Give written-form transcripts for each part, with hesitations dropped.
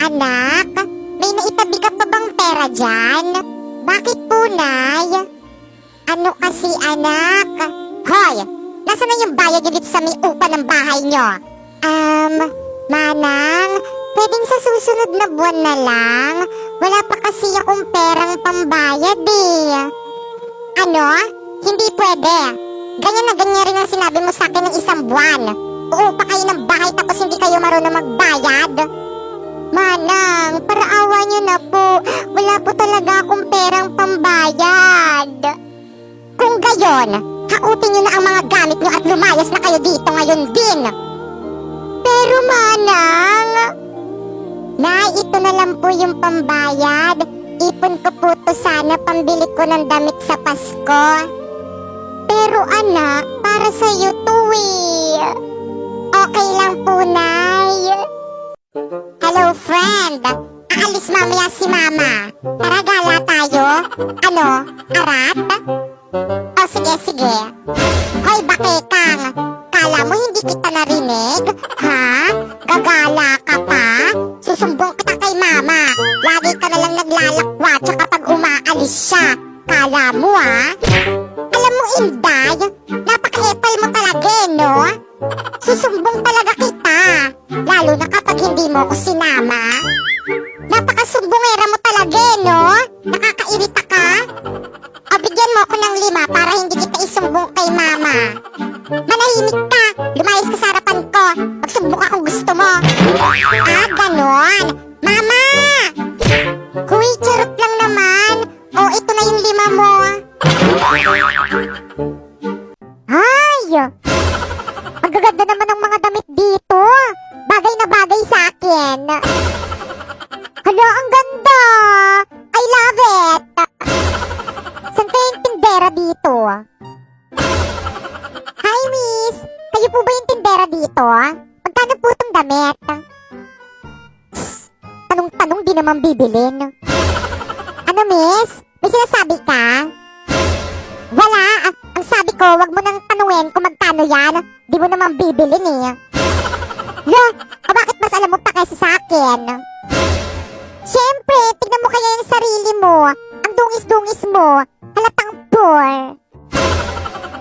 Anak, may naitabi ka pa bang pera dyan? Bakit po, Nay? Ano kasi, anak? Hoy, nasa na yung bayad nyo dito sa may upa ng bahay nyo? Manang, pwedeng sa susunod na buwan na lang. Wala pa kasi akong perang pambayad eh. Ano? Hindi pwede. Ganyan na ganyan rin ang sinabi mo sa akin ng isang buwan. Uupa kayo ng bahay tapos hindi kayo marunong magbayad. Manang, para awa niyo na po. Wala po talaga akong perang pambayad. Kung gayon, hakutin niyo na ang mga gamit niyo at lumayas na kayo dito ngayon din. Pero Manang, Nay, ito na lang po yung pambayad. Ipon ko po to sana pambili ko ng damit sa Pasko. Pero anak, para sa'yo to eh. Okay lang po, Nay. Hello, friend. Aalis mamaya si Mama. Tara, gala tayo. Ano? Arat? O, sige. Hoy, bakekang. Kala mo hindi kita narinig? Ha? Gagala ka pa? Susumbong kita kay Mama. Lagi ka nalang naglalakwa tsaka pag umaalis siya. Kala mo, ha? Alam mo, Inday, napaka-epal mo talaga, no? Susumbong talaga kita. Lalo na kapag hindi mo ko sinama. Napakasumbongera mo talaga, no? Nakakairita ka. O, bigyan mo ko ng 5 para hindi kita isumbong kay Mama. Manahimik ka. Lumayas ka sa harapan ko. Magsumbong ka kung gusto mo. Ah, ganon. Mama! Kuy, charot lang naman. O, ito na yung 5 mo. Ay! Ang gaganda naman ng mga damit dito. Bagay na bagay sa akin. Hala, ang ganda! I love it! Saan kayo yung tindera dito? Hi, miss! Kayo po ba yung tindera dito? Magkano po itong damit? Tanong-tanong di naman bibilin. Ano, miss? May sinasabi ka? Wala. Ang sabi ko, wag mo nang tanungin kung magkano yan. Di mo naman bibilin eh. Lo, bakit mas alam mo pa kaysa sa akin? Siyempre, tignan mo kaya yung sarili mo. Ang dungis-dungis mo. Halatang poor.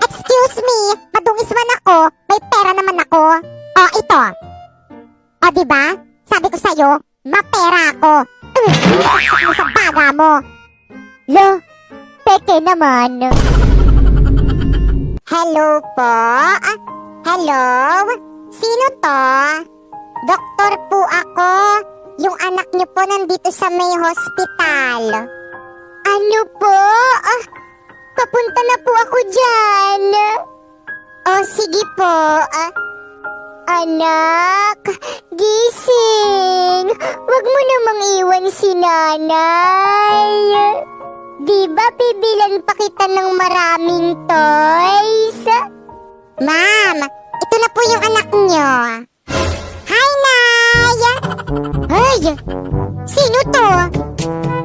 Excuse me, madungis man ako. May pera naman ako. O, ito. O, diba? Sabi ko sa'yo, mapera ako. Saksak mo sa baga mo. Lo, peke naman. Hello po? Hello? Sino to? Doktor po ako. Yung anak niyo po nandito sa may hospital. Ano po? Papunta na po ako dyan. O, sige po. Anak, gising. Huwag mo namang iwan si nanay. Di ba bibilan pa kita ng maraming toys? Ma'am, ito na po yung anak niyo. Hi, Nay! Ay, sino to?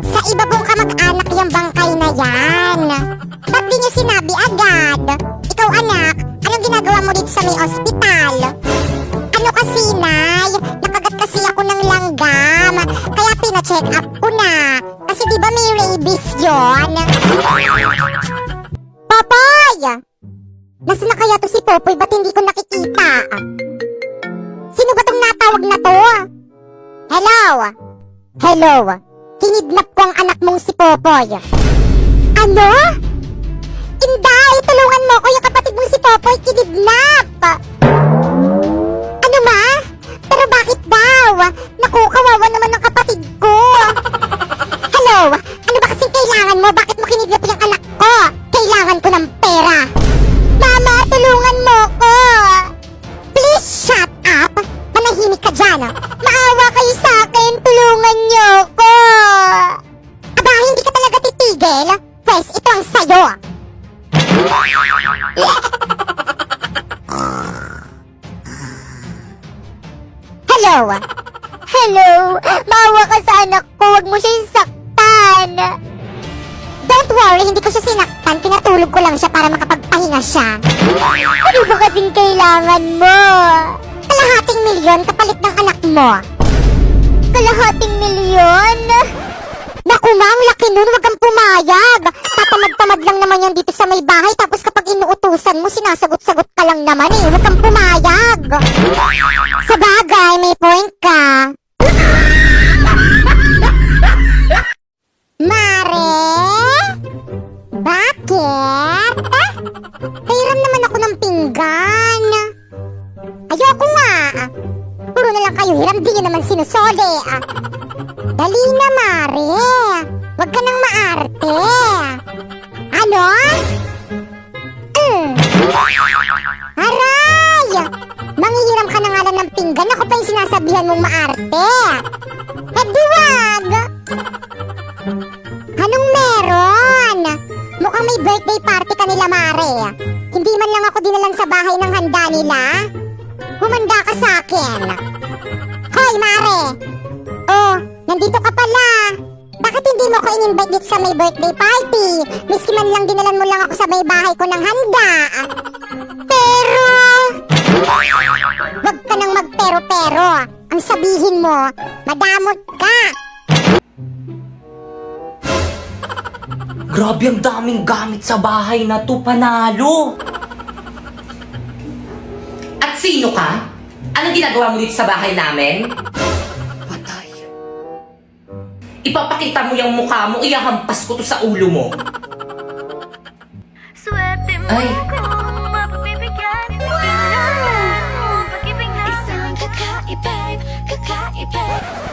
Sa iba pong kamag-anak yung bangkay na yan. Ba't di niyo sinabi agad? Ikaw, anak, anong ginagawa mo dito sa may ospital? Ano kasi, Nay? Nakagat kasi ako ng langgam. Kaya pina-check up ko na. Kasi di ba may rabies yun? Popoy! Nasaan na kaya to si Popoy? Ba't hindi ko nakikita? Sino ba tong natawag na to? Hello? Hello? Kinidnap ko ang anak mong si Popoy. Ano? Inday, tulungan mo ko, yung kapatid mong si Popoy kinidnap. Ano ma? Pero bakit daw? Naku, kawawa naman ng kapatid ko. Hello? Ano ba kasing kailangan mo? Bakit mo kinidnap yung anak ko? Kailangan ko ng pera. Mama, tulungan mo ko. Please shut up. Manahimik ka dyan. Maawa kayo sa akin. Tulungan niyo ko. Aba, hindi ka talaga titigil? Pwes, ito ang sayo. Hello? Hello? Maawa ka sa anak ko. Huwag mo siya saktan. Don't worry, hindi ko siya sinaktan. Pinatulog ko lang siya para makapagpahinga siya. Ano ba kasing kailangan mo? 250,000 kapalit ng anak mo. kalahating milyon? Naku ma'am, laki nun, wag kang pumayag. Tatamad-tamad lang naman yan dito sa may bahay, tapos kapag inuutusan mo, sinasagot-sagot ka lang naman eh. Wag kang pumayag. Sa bagay, may point ka. Mare? Bakit? Pairam naman ako ng pinggan. Ayoko nga. Puro na lang kayo hiram, di nyo naman sinusole. Dali na, Mare. Huwag ka nang maarte. Ano? Aray! Manghihiram ka na nga lang ng pinggan. Ako pa yung sinasabihan mong maarte. Eh, duwag! Anong meron? Mukhang may birthday party kanila, Mare. Hindi man lang ako dinalan sa bahay ng handa nila. Humanda ka sa akin. Hoy, Mare! Oh, nandito ka pala. Bakit hindi mo ko in-invite dito sa may birthday party? Miski man lang dinalan mo lang ako sa may bahay ko ng handa. Pero... wag ka nang magpero-pero. Ang sabihin mo, madamot ka. Grabe ang daming gamit sa bahay na to, panalo! At sino ka? Anong ginagawa mo dito sa bahay namin? Patay. Ipapakita mo yung mukha mo, iyahampas ko to sa ulo mo. Swerte mo Ay. kung mapapibigyan mo pag-ibig na isang kakaiba.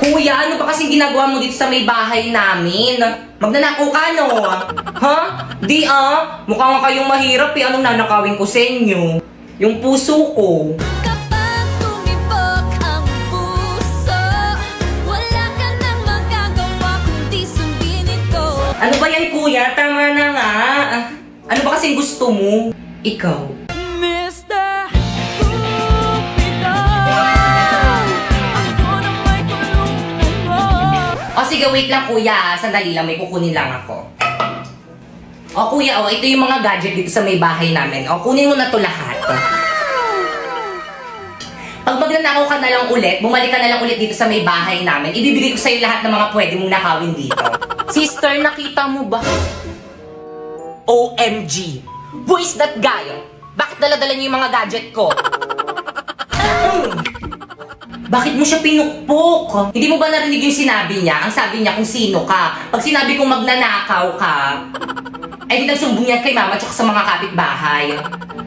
Kuya, ano ba kasing ginagawa mo dito sa may bahay namin? Magnanakaw ka, no? Ha? Di mukha nga kayong mahirap eh. Anong nanakawin ko sa inyo? Yung puso ko. Kapag tumibok ang puso, wala ka nang magagawa kundi sundin ito. Ano ba yan, kuya? Tama na nga. Ano ba kasing gusto mo? Ikaw. Mr. Cupido, ako na may tulong mo. O sige, wait lang kuya. Sandali lang, may kukunin lang ako. O kuya, ito yung mga gadget dito sa may bahay namin. O, kunin mo na to lahat. Pag magnanakaw ka na lang ulit, bumalik ka na lang ulit dito sa may bahay namin, ibibigay ko sa'yo lahat ng mga pwede mong nakawin dito. Sister, nakita mo ba? OMG! Who is that guy? Bakit dala-dala niyo yung mga gadget ko? Bakit mo siya pinukpok? Hindi mo ba narinig yung sinabi niya? Ang sabi niya kung sino ka. Pag sinabi kong magnanakaw ka, ay di nagsumbong yan kay mama tsaka sa mga kapitbahay.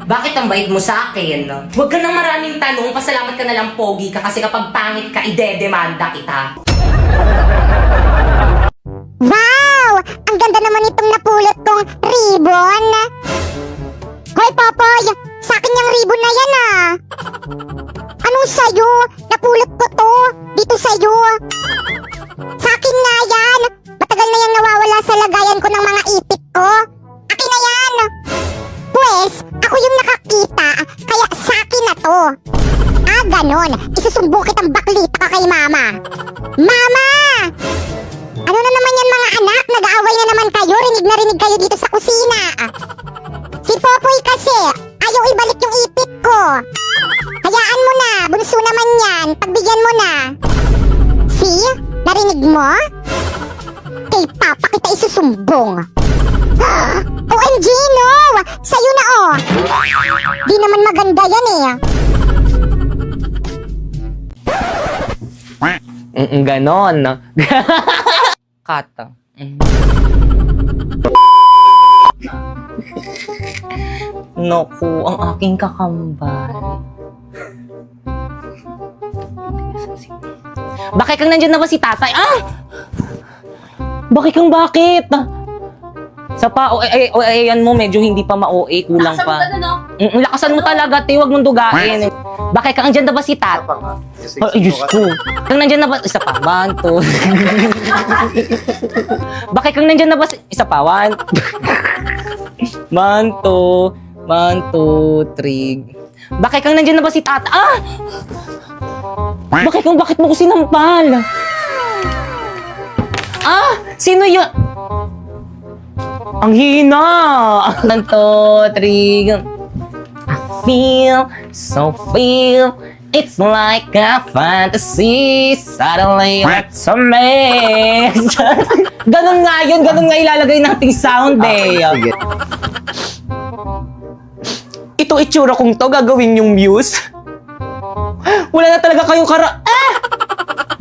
Bakit ang bait mo sa akin? Huwag ka nang maraming tanong, pasalamat ka na lang pogi ka kasi kapag pangit ka, idedemanda kita. Wow! Ang ganda naman itong napulot kong ribbon. Hoy, Popoy! Sa akin yung ribbon na yan Anong sayo? Napulot ko to. Dito sayo. Sa akin nga yan. Matagal na yung nawawala sa lagayan ko ng mga ipit ko. Akin na yan. Pwes, ako yung nakakita. Kaya sa akin na to. Ganon. Isusumbong kitang baklita ka kay mama. Mama! Ano na naman yan mga anak? Nag-aaway na naman kayo. Rinig na rinig kayo dito sa kusina. Si Popoy kasi, ayaw ibalik yung ipit ko. Hayaan mo na. Bunso naman yan. Pagbigyan mo na. See? Narinig mo? Kay Papa kita isusumbong. OMG, no! Sa'yo na, Di naman maganda yan, Ganon. Kata. Naku, ang aking kakambal. Bakit kang nandyan na ba si tatay? Bakit? Sa pa, ayan mo, medyo hindi pa ma-OA, kulang pa. Lakasan mo talaga, te, huwag mong dugain. Bakit kang nandyan na ba si tatay? Ay, Diyos ko. Kang nandyan na ba, isa pa, 1, 2. Bakit kang nandyan na ba, isa pa, 1, 1, 2, 3. Bakit kang nandyan na ba si tata? Bakit mo ko sinampal? Sino yun? Ang hina! 1, 2, 3. I feel It's like a fantasy, suddenly it's a mess. Ganun nga yun, ganun nga ilalagay nating sound eh. Sige. Ito itsura kong to, gagawin yung muse. Wala na talaga kayong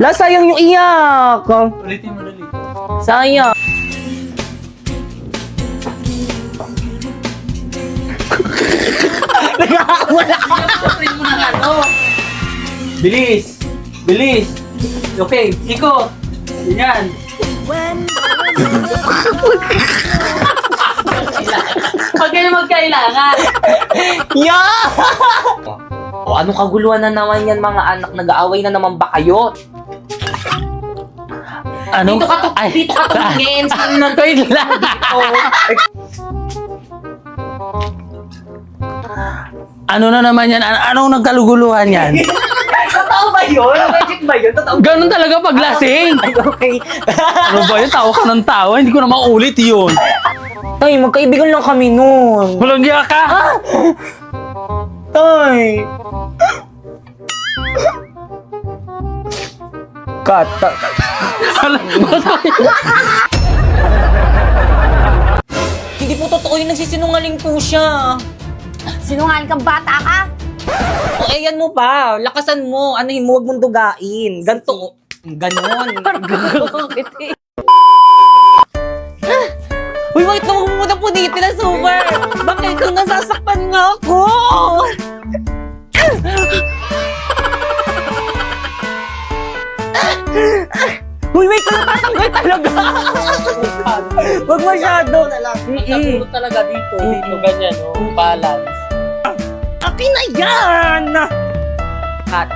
sayang yung iyak. Ulitin mo dali. Sayang. Wala. Bilis! Bilis! Okay, Chico! Ganyan. Pag kayo magkailangan. Yeah! O anong kaguluhan na naman yan mga anak? Nag-aaway na naman ba kayo? Dito ka tumingin. Sino nandun Wait lang. Ano na naman yan? Anong nagkaluguluhan yan? Totoo ba yun? Magic ba yun? Totoo Ganun talaga pag lasing. Ay, okay. Ano ba yun? Tawa ka ng tawa. Hindi ko na maulit yun. Tay, magkaibigan lang kami nun. Walang giya ka. Tay. Cut. Hindi po totoo yun. Nagsisinungaling po siya. Sinungaling kang bata ka? O, ayan mo pa. Lakasan mo. Anuhin mo, huwag mong dugain. Ganto. Ganon. Uy, wait na, huwag mo muna po dito na super. Bakit kang nasasaktan nga ako? Uy, wait na, tatanggal talaga. Huwag masyado. Sabulo talaga dito. Dito, ganyan, oh. Balance. Akin na yan! Cut.